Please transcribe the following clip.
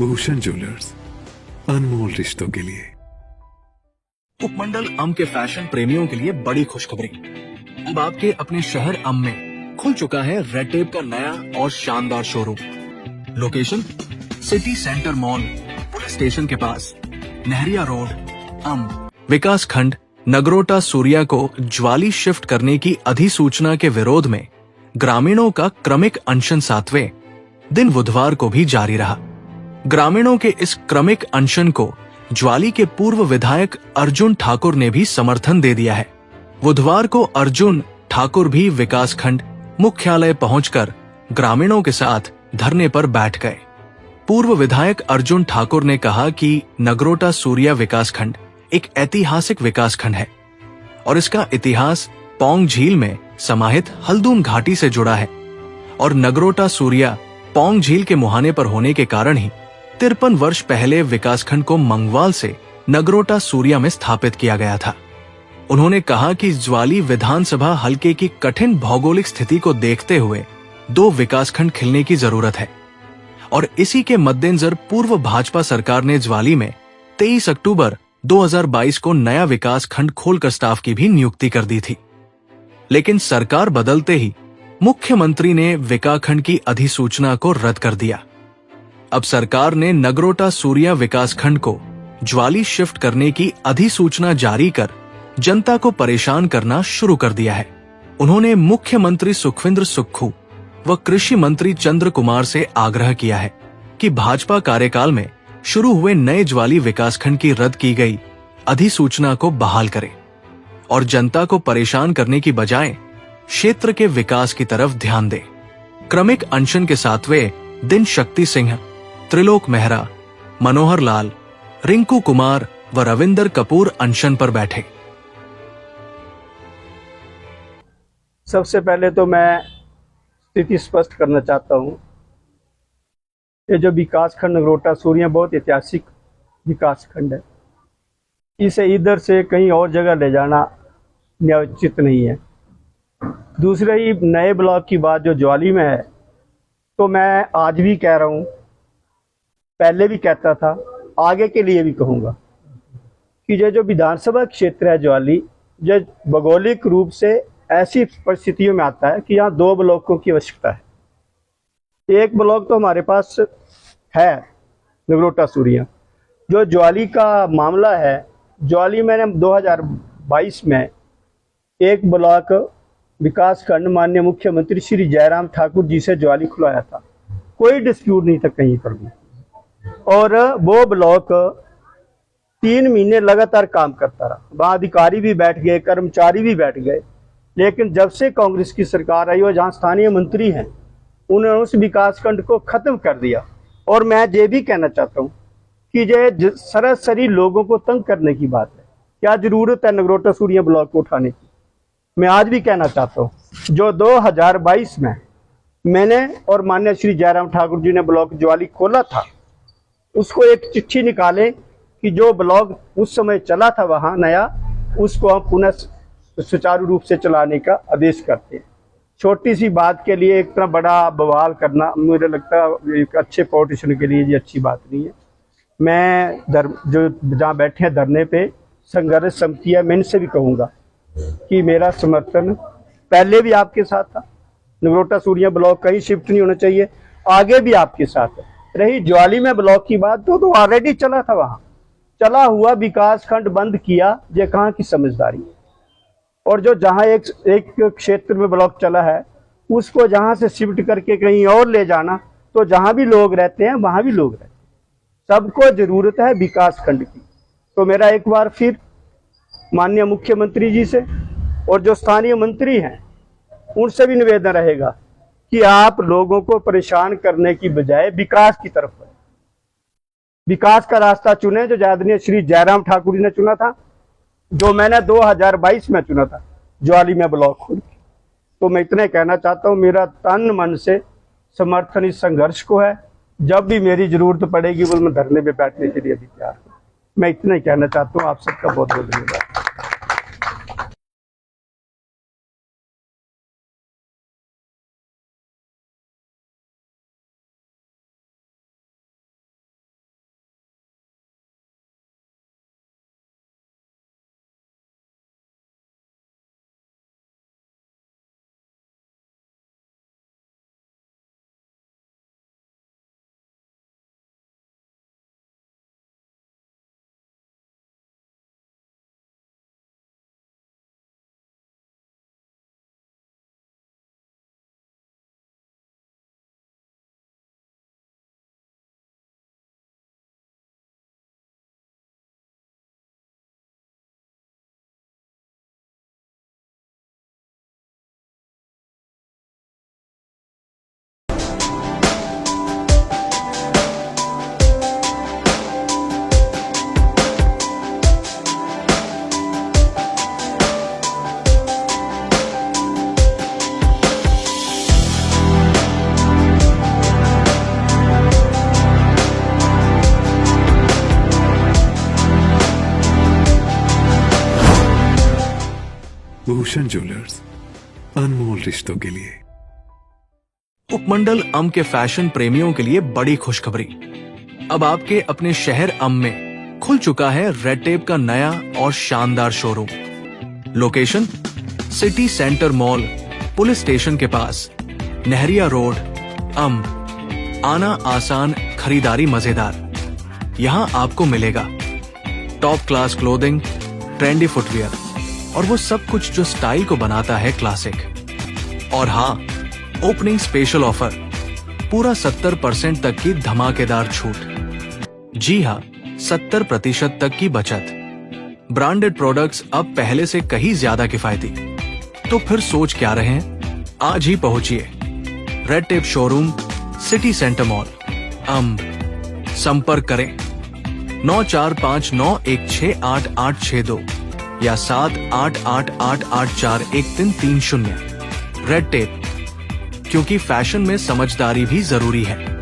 Bhushan jewellers, अनमोल रिश्तों के लिए। उपमंडल अम के फैशन प्रेमियों के लिए बड़ी खुशखबरी। अब आपके अपने शहर अम में खुल चुका है रेड टेप का नया और शानदार showroom. Location city centre mall, police station के पास, नहरिया रोड, अम। विकास खंड नगरोटा सूर्या को ज्वाली शिफ्ट करने की अधिसूचना के विरोध में ग्रामीणों का क्रमिक अनशन 7वें दिन बुधवार को भी जारी रहा। ग्रामीणों के इस क्रमिक अनशन को ज्वाली के पूर्व विधायक अर्जुन ठाकुर ने भी समर्थन दे दिया है। बुधवार को अर्जुन ठाकुर भी विकास खंड मुख्यालय पहुंचकर ग्रामीणों के साथ धरने पर बैठ गए। पूर्व विधायक अर्जुन ठाकुर ने कहा कि नगरोटा सूर्या विकास खंड एक ऐतिहासिक विकास खंड है और इसका इतिहास पौंग झील में समाहित हल्दून घाटी से जुड़ा है और नगरोटा सूर्या पौंग झील के मुहाने पर होने के कारण ही 53 वर्ष पहले विकासखंड को मंगवाल से नगरोटा सूर्या में स्थापित किया गया था। उन्होंने कहा कि ज्वाली विधानसभा हलके की कठिन भौगोलिक स्थिति को देखते हुए 2 विकासखंड खिलने की जरूरत है और इसी के मद्देनजर पूर्व भाजपा सरकार ने ज्वाली में 23 अक्टूबर 2022 को नया विकास खंड खोलकर स्टाफ की भी नियुक्ति कर दी थी, लेकिन सरकार बदलते ही मुख्यमंत्री ने विकासखंड की अधिसूचना को रद्द कर दिया। अब सरकार ने नगरोटा सूर्या विकासखंड को ज्वाली शिफ्ट करने की अधिसूचना जारी कर जनता को परेशान करना शुरू कर दिया है। उन्होंने मुख्यमंत्री सुखविंदर सुक्खू व कृषि मंत्री चंद्र कुमार से आग्रह किया है कि भाजपा कार्यकाल में शुरू हुए नए ज्वाली विकासखंड की रद्द की गई अधिसूचना को बहाल करें और जनता को परेशान करने की बजाय क्षेत्र के विकास की तरफ ध्यान दें। क्रमिक अनशन के 7वें दिन शक्ति सिंह, त्रिलोक मेहरा, मनोहर लाल, रिंकू कुमार व रविंदर कपूर अनशन पर बैठे। सबसे पहले तो मैं स्थिति स्पष्ट करना चाहता हूं, ये जो विकास खंड नगरोटा सूर्या बहुत ऐतिहासिक विकास खंड है। इसे इधर से कहीं और जगह ले जाना न्यायोचित नहीं है। दूसरे ही नए ब्लॉक की बात जो ज्वाली में है, तो मैं आज भी कह रहा हूं, पहले भी कहता था, आगे के लिए भी कहूंगा कि ये जो विधानसभा क्षेत्र है ज्वाली, जो भौगोलिक रूप से ऐसी परिस्थितियों में आता है कि यहाँ 2 ब्लॉकों की आवश्यकता है। एक ब्लॉक तो हमारे पास है नगरोटा सूर्या। जो ज्वाली का मामला है, ज्वाली मैंने 2022 में एक ब्लॉक विकास खंड माननीय मुख्यमंत्री श्री जयराम ठाकुर जी से ज्वाली खुलवाया था। कोई डिस्प्यूट नहीं था कहीं पर भी, और वो ब्लॉक 3 महीने लगातार काम करता रहा। वहाँ अधिकारी भी बैठ गए, कर्मचारी भी बैठ गए, लेकिन जब से कांग्रेस की सरकार आई और जहाँ स्थानीय मंत्री हैं, उन्होंने उस विकास खंड को खत्म कर दिया। और मैं ये भी कहना चाहता हूँ कि ये सरासरी लोगों को तंग करने की बात है। क्या जरूरत है नगरोटा सूर्या ब्लॉक को उठाने की? मैं आज भी कहना चाहता हूँ, जो 2022 में मैंने और माननीय श्री जयराम ठाकुर जी ने ब्लॉक ज्वाली खोला था, उसको एक चिट्ठी निकाले कि जो ब्लॉक उस समय चला था वहाँ नया, उसको हम पुनः सुचारू रूप से चलाने का आदेश करते हैं। छोटी सी बात के लिए इतना बड़ा बवाल करना, मुझे लगता है एक अच्छे पॉलिटिशियन के लिए ये अच्छी बात नहीं है। मैं जो जहाँ बैठे हैं धरने पे, संघर्ष समिति है, मैं इनसे भी कहूँगा कि मेरा समर्थन पहले भी आपके साथ था। नगरोटा सूर्या ब्लॉक कहीं शिफ्ट नहीं होना चाहिए, आगे भी आपके साथ है। रही ज्वाली में ब्लॉक की बात, तो ऑलरेडी चला था, वहाँ चला हुआ विकास खंड बंद किया, ये कहाँ की समझदारी है? और जो जहाँ एक क्षेत्र में ब्लॉक चला है, उसको जहाँ से शिफ्ट करके कहीं और ले जाना, तो जहाँ भी लोग रहते हैं वहाँ भी लोग रहते हैं। सबको जरूरत है विकास खंड की। तो मेरा एक बार फिर माननीय मुख्यमंत्री जी से और जो स्थानीय मंत्री हैं उनसे भी निवेदन रहेगा कि आप लोगों को परेशान करने की बजाय विकास की तरफ बढ़ें, विकास का रास्ता चुने जो आदरणीय श्री जयराम ठाकुर जी ने चुना था, जो मैंने 2022 में चुना था ज्वाली में ब्लॉक खोल के। तो मैं इतना कहना चाहता हूँ, मेरा तन मन से समर्थन इस संघर्ष को है। जब भी मेरी जरूरत पड़ेगी वो मैं धरने पे बैठने के लिए भी तैयार हूँ। मैं इतना ही कहना चाहता हूँ। आप सबका बहुत बहुत धन्यवाद। भूषण ज्वेलर्स, अनमोल रिश्तों के लिए। उपमंडल अम के फैशन प्रेमियों के लिए बड़ी खुशखबरी। अब आपके अपने शहर अम में खुल चुका है रेड टेप का नया और शानदार showroom. Location city centre mall, police station के पास, नहरिया रोड, अम। आना आसान, खरीदारी मजेदार। यहाँ आपको मिलेगा top class clothing, trendy footwear और वो सब कुछ जो स्टाइल को बनाता है क्लासिक। और हाँ, ओपनिंग स्पेशल ऑफर, पूरा 70% तक की धमाकेदार छूट। जी हाँ, 70% तक की बचत। ब्रांडेड प्रोडक्ट्स अब पहले से कहीं ज्यादा किफायती। तो फिर सोच क्या रहे हैं, आज ही पहुंचिए red tape showroom, city centre mall, अम। संपर्क करें 9459168862 या 7888841330। रेड टेप, क्योंकि फैशन में समझदारी भी जरूरी है।